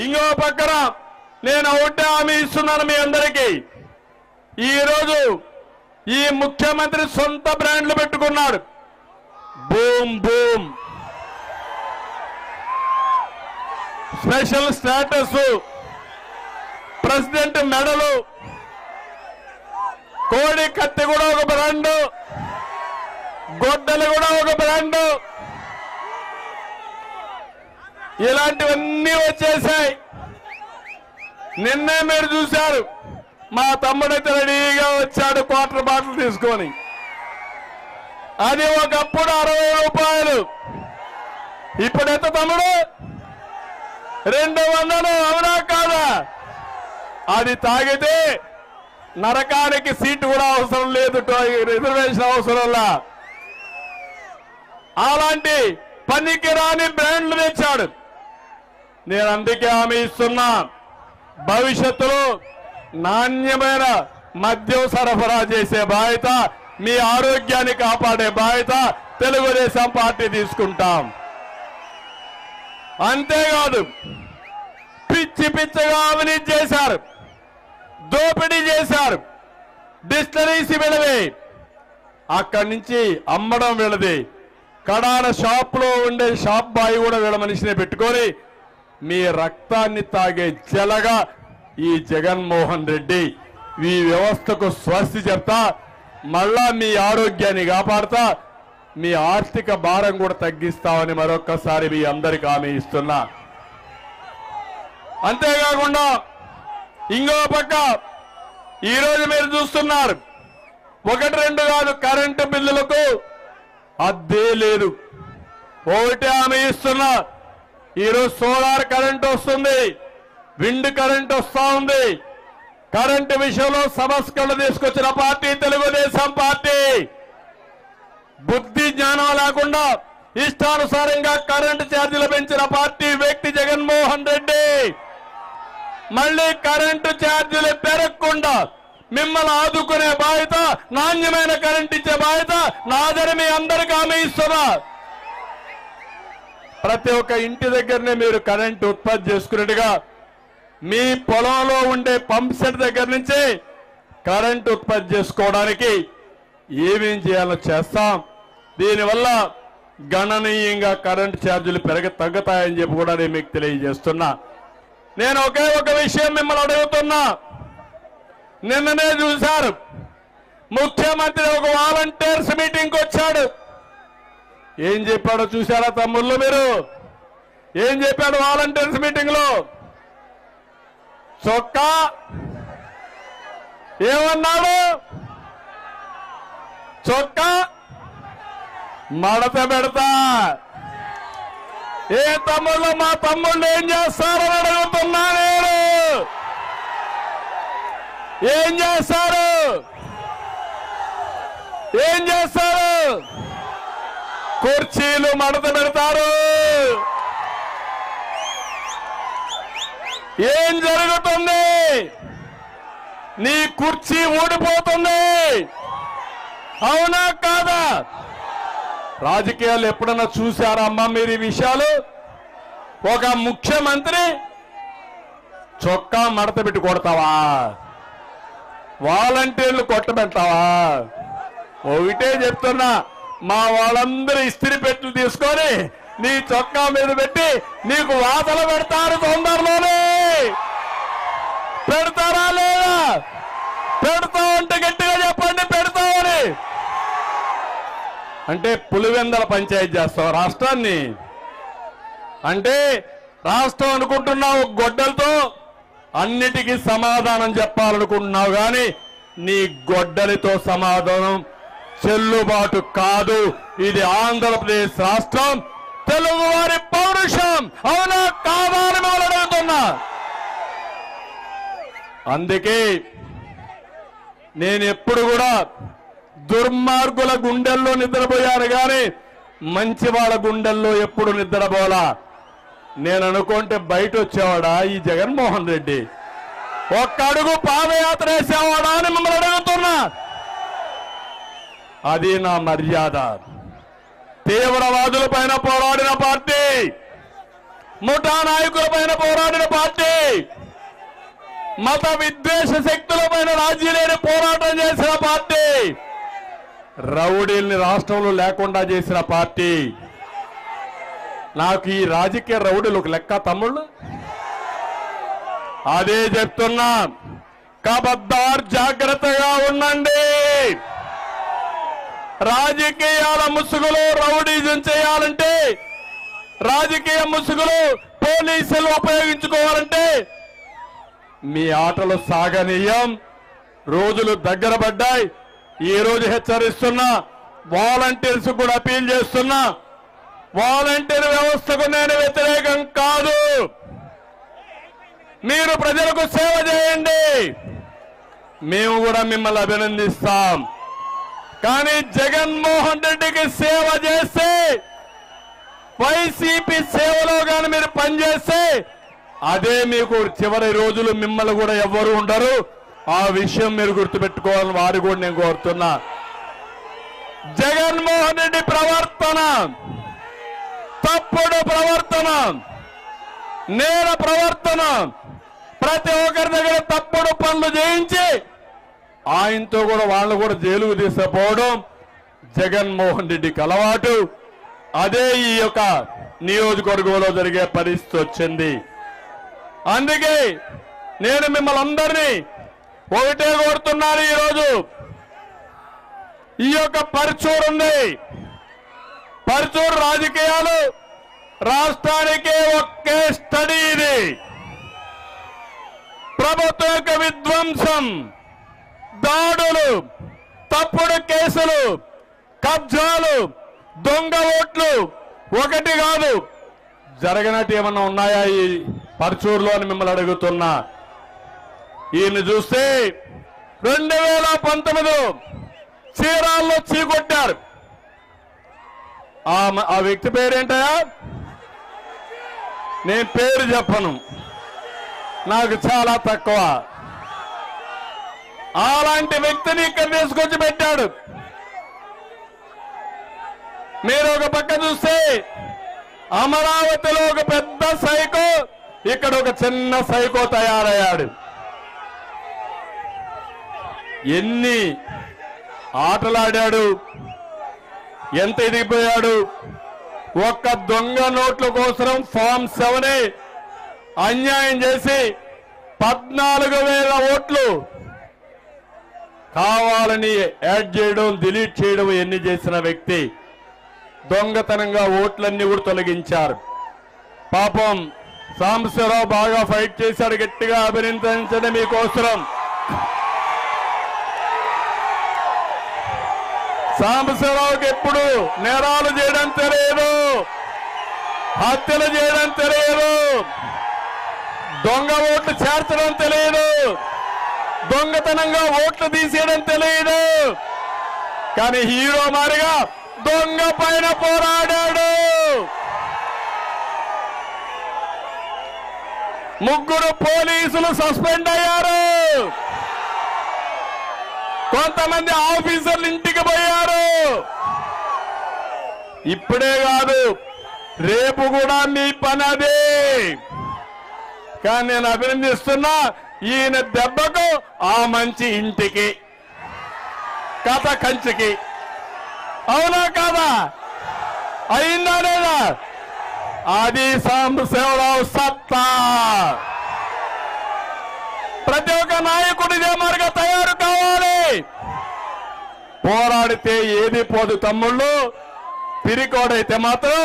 ఇంకో పక్కన నేను ఒకటే హామీ ఇస్తున్నాను మీ అందరికీ. ఈరోజు ఈ ముఖ్యమంత్రి సొంత బ్రాండ్లు పెట్టుకున్నాడు. Boom boom, special status, president మెడలు, కోడి కత్తి కూడా ఒక బ్రాండు, గొడ్డలు కూడా ఒక బ్రాండు, ఇలాంటివన్నీ వచ్చేసాయి. నిన్నే మీరు చూశారు, మా తమ్ముడైతే రెడీగా వచ్చాడు క్వార్టర్ బాటిల్ తీసుకొని. అది ఒకప్పుడు 60 రూపాయలు, ఇప్పుడు ఎంత తమ్ముడు? 200. అవునా కాదా? అది తాగితే నరకానికి సీటు కూడా అవసరం లేదు, రిజర్వేషన్ అవసరంలా. అలాంటి పనికి రాని బ్రాండ్లు తెచ్చాడు. నేను అందుకే హామీ ఇస్తున్నా, భవిష్యత్తులో నాణ్యమైన మద్యం సరఫరా చేసే బాధ్యత, మీ ఆరోగ్యాన్ని కాపాడే బాధ్యత తెలుగుదేశం పార్టీ తీసుకుంటాం. అంతేకాదు, పిచ్చి పిచ్చిగా అవినీతి చేశారు, దోపిడీ చేశారు. డిస్టరీస్ వీళ్ళది, అక్కడి నుంచి అమ్మడం వీళ్ళది. కడాన షాప్ లో ఉండే షాప్ బాయ్ కూడా వీళ్ళ మనిషిని పెట్టుకొని మీ రక్తాన్ని తాగే జలగా ఈ జగన్మోహన్ రెడ్డి ఈ వ్యవస్థకు స్వస్తి చెప్తా, మళ్ళా మీ ఆరోగ్యాన్ని కాపాడుతా, మీ ఆర్థిక భారం కూడా తగ్గిస్తామని మరొక్కసారి మీ అందరికీ హామీ ఇస్తున్నా. అంతేకాకుండా ఇంకో పక్క ఈరోజు మీరు చూస్తున్నారు, 1-2 కాదు, కరెంటు బిల్లులకు అద్దే లేదు. ఒకటే హామీ ఇస్తున్నా, ఈరోజు సోలార్ కరెంట్ వస్తుంది, విండ్ కరెంట్ వస్తా ఉంది. కరెంటు విషయంలో సంస్కరణలు తీసుకొచ్చిన పార్టీ తెలుగుదేశం పార్టీ. బుద్ధి జ్ఞానం లేకుండా ఇష్టానుసారంగా కరెంటు ఛార్జీలు పెంచిన పార్టీ వ్యక్తి జగన్మోహన్ రెడ్డి. మళ్ళీ కరెంటు ఛార్జీలు పెరగకుండా మిమ్మల్ని ఆదుకునే బాధ్యత, నాణ్యమైన కరెంట్ ఇచ్చే బాధ్యత నాదని మీ అందరికీ హామీ ఇస్తున్నా. ప్రతి ఒక్క ఇంటి దగ్గరనే మీరు కరెంటు ఉత్పత్తి చేసుకున్నట్టుగా మీ పొలంలో ఉండే పంప్ సెట్ దగ్గర నుంచి కరెంటు ఉత్పత్తి చేసుకోవడానికి ఏమేం చేయాలో చేస్తాం. దీనివల్ల గణనీయంగా కరెంటు ఛార్జీలు తగ్గుతాయని చెప్పి కూడా నేను మీకు తెలియజేస్తున్నా. నేను ఒకే ఒక విషయం మిమ్మల్ని అడుగుతున్నా. నిన్ననే చూశారు, ముఖ్యమంత్రి ఒక వాలంటీర్స్ మీటింగ్కి వచ్చాడు. ఏం చెప్పాడో చూశారా తమ్ముళ్ళు? మీరు ఏం చెప్పాడు వాలంటీర్స్ మీటింగ్ లో? చొక్కా ఏమన్నాడు? చొక్కా మడత పెడతా. ఏ తమ్ముళ్ళు, మా తమ్ముళ్ళు ఏం చేస్తారని అడుగుతున్నా నేను. ఏం చేస్తారు? ఏం చేస్తారు? కుర్చీలు మడత పెడతారు. ఏం జరుగుతుంది? నీ కుర్చీ ఊడిపోతుంది. అవునా కాదా? రాజకీయాలు ఎప్పుడన్నా చూశారా అమ్మా మీరు ఈ విషయాలు? ఒక ముఖ్యమంత్రి చొక్కా మడత పెట్టి కొడతావా? వాలంటీర్లు కొట్టబెడతావా? ఒకటే చెప్తున్నా, మా వాళ్ళందరూ ఇస్త్రీ పెట్టెలు తీసుకొని నీ చొక్కా మీద పెట్టి నీకు వాతలు పెడతారు తొందరలోనే. పెడతారా లేదా? పెడతామంటే గట్టిగా చెప్పండి, పెడతామని. అంటే పులివెందల పంచాయతీ చేస్తావు రాష్ట్రాన్ని? అంటే రాష్ట్రం అనుకుంటున్నావు గొడ్డలతో అన్నిటికీ సమాధానం చెప్పాలనుకుంటున్నావు, కానీ నీ గొడ్డలితో సమాధానం చెల్లుబాటు కాదు. ఇది ఆంధ్రప్రదేశ్ రాష్ట్రం, తెలుగువారి పౌరుషం. అవునా కాదా అని మాట్లాడుతున్నా. అందుకే నేను ఎప్పుడు కూడా దుర్మార్గుల గుండెల్లో నిద్రపోయాను, కానీ మంచి వాళ్ళ గుండెల్లో ఎప్పుడు నిద్రపోలా. నేను అనుకుంటే బయట వచ్చేవాడా ఈ జగన్మోహన్ రెడ్డి? ఒక్క అడుగు పాదయాత్ర వేసేవాడా అని మిమ్మల్ని అడుగుతున్నా. అది నా మర్యాద. తీవ్రవాదుల పైన పోరాడిన పార్టీ, ముఠా నాయకుల పైన పోరాడిన పార్టీ మత విద్వేష శక్తులపైన రాజీ లేని పోరాటం చేసిన పార్టీ, రౌడీల్ని రాష్ట్రంలో లేకుండా చేసిన పార్టీ. నాకు ఈ రాజకీయ రౌడీలు ఒక లెక్క తమ్ముళ్ళు. అదే చెప్తున్నా, ఖబర్దార్ జాగ్రత్తగా ఉండండి. రాజకీయాల ముసుగులో రౌడీజం చేయాలంటే, రాజకీయ ముసుగులో పోలీసులు ఉపయోగించుకోవాలంటే మీ ఆటలు సాగనీయం. రోజులు దగ్గర పడ్డాయి. ఈ రోజు హెచ్చరిస్తున్నా, వాలంటీర్స్ కూడా అపీల్ చేస్తున్నా, వాలంటీర్ వ్యవస్థకు నేను వ్యతిరేకం కాదు. మీరు ప్రజలకు సేవ చేయండి, మేము కూడా మిమ్మల్ని అభినందిస్తాం. కానీ జగన్మోహన్ రెడ్డికి సేవ చేస్తే, వైసీపీ సేవలో కానీ మీరు పనిచేస్తే అదే మీకు చివరి రోజులు మిమ్మల్ని కూడా ఎవ్వరు ఉండరు. ఆ విషయం మీరు గుర్తుపెట్టుకోవాలని వారు కూడా నేను కోరుతున్నా. జగన్మోహన్ రెడ్డి ప్రవర్తన తప్పుడు ప్రవర్తన, నేర ప్రవర్తన, ప్రతి ఒక్కరి దగ్గర తప్పుడు పనులు చేయించి ఆయనతో కూడా వాళ్ళు కూడా జైలుకు తీసుకుపోవడం జగన్మోహన్ రెడ్డికి అలవాటు. అదే ఈ యొక్క నియోజకవర్గంలో జరిగే పరిస్థితి వచ్చింది. అందుకే నేను మిమ్మల్ని అందరినీ ఒకటే కోరుతున్నాను. ఈరోజు ఈ యొక్క పర్చూరు ఉంది, పర్చూరు రాజకీయాలు రాష్ట్రానికే ఒకే స్టడీ. ఇది ప్రభుత్వం యొక్క విధ్వంసం, దాడులు, తప్పుడు కేసులు, కబ్జాలు, దొంగ ఓట్లు ఒకటి కాదు. జరగనట్టు ఏమన్నా ఉన్నాయా ఈ పర్చూరులో అని మిమ్మల్ని అడుగుతున్నా. ఈయన చూస్తే 2019 చీరాల్లో చీకొట్టారు. ఆ వ్యక్తి పేరేంటయా? నేను పేరు చెప్పను, నాకు చాలా తక్కువ. అలాంటి వ్యక్తిని ఇక్కడ తీసుకొచ్చి పెట్టాడు. మీరు ఒక పక్క చూస్తే అమరావతిలో ఒక పెద్ద సైకో, ఇక్కడ ఒక చిన్న సైకో తయారయ్యాడు. ఎన్ని ఆటలాడాడు, ఎంత ఎదిగిపోయాడు. ఒక్క దొంగ నోట్ల కోసం ఫామ్ 7 అన్యాయం చేసి 14,000 ఓట్లు కావాలని యాడ్ చేయడం, డిలీట్ చేయడం ఎన్ని చేసిన వ్యక్తి. దొంగతనంగా ఓట్లన్నీ కూడా తొలగించారు. పాపం సాంబశివరావు బాగా ఫైట్ చేశాడు. గట్టిగా అభినందించండి మీకోసం. సాంబశివరావుకి ఎప్పుడు నేరాలు చేయడం తెలియదు, హత్యలు చేయడం తెలియదు, దొంగ ఓట్లు చేర్చడం తెలియదు, దొంగతనంగా ఓట్లు తీసేయడం తెలియదు. కానీ హీరో మారిగా దొంగ పైన పోరాడాడు. 3 పోలీసులు సస్పెండ్ అయ్యారు. కొంతమంది ఆఫీసర్లు ఇంటికి పోయారు. ఇప్పుడే కాదు, రేపు కూడా మీ పని అదే. కానీ నేను అభినందిస్తున్నా, ఈయన దెబ్బకు ఆ మంచి ఇంటికి, కథ కంచికి. అవునా కాదా? అయిందా లేదా? అది సాంబశివరావు సత్తా. ప్రతి ఒక్క నాయకుడు ఇదే మాదిరిగా తయారు కావాలి. పోరాడితే ఏది పోదు తమ్ముళ్ళు. పిరికోడైతే మాత్రం